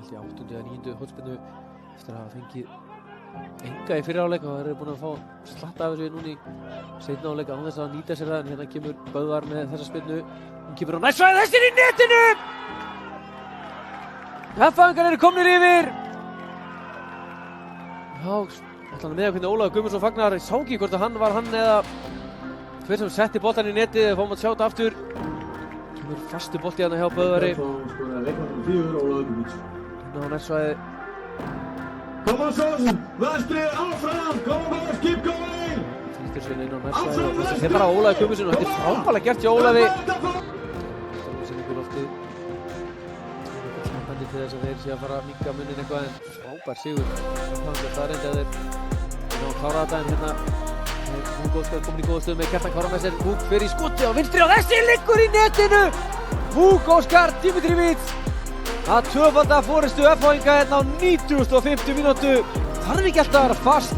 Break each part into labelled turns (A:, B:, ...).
A: held ég 8. eða 9. hornspyrnu eftir að hafa fengið enga í fyrri hálfleik og þeir eru búin að fá slatta af þessu núna í seinni hálfleik án þess að nýta sér það, en hérna kemur Böðvar með þessa spyrnu. Hún kemur á næst svæði, þessi er í netinu! F-fæðingar eru komnir yfir! Já, ætla hann með hvernig Ólafur Guðmundsson fagnar. Ég sá ekki hvort að hann var hann eða hver sem setti boltann í netið, við fáum að sjá þetta aftur. Kemur fastu bolti hérna hjá Böðvari. Hérna á næst svæði.
B: Kom on Sónsson, vestri, áfram, kom on, keep going!
A: Flýttir sér inn á næst svæði og þessi þeim bara Ólafur Guðmundsson og þetta er frábærlega gert hjá Ólafi. Þetta er sem ykkur loftið. Til þess að þeir sé að fara að minnka munnin eitthvað, en frábær sigur. Það er reyndi að þeir ná að klára þetta, en hérna Húk Óskar komin í góða stöðu með Kjartan Kára með sér. Húk fyrir í skoti á vinstri og þessi liggur í netinu! Húk Óskar Dimitrivíts að tvöfalda forystu F-fáinga hérna á 90. mínútu. Þarf ekki alltaf að vera fast.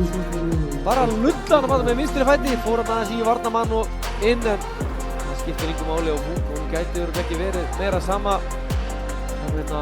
A: Bara lulla hann að með vinstri fæti, fór hann aðeins í varnamann og inn, en það skiptir engu máli og Húk, hún gæti örugglega ekki verið meira sama. Hérna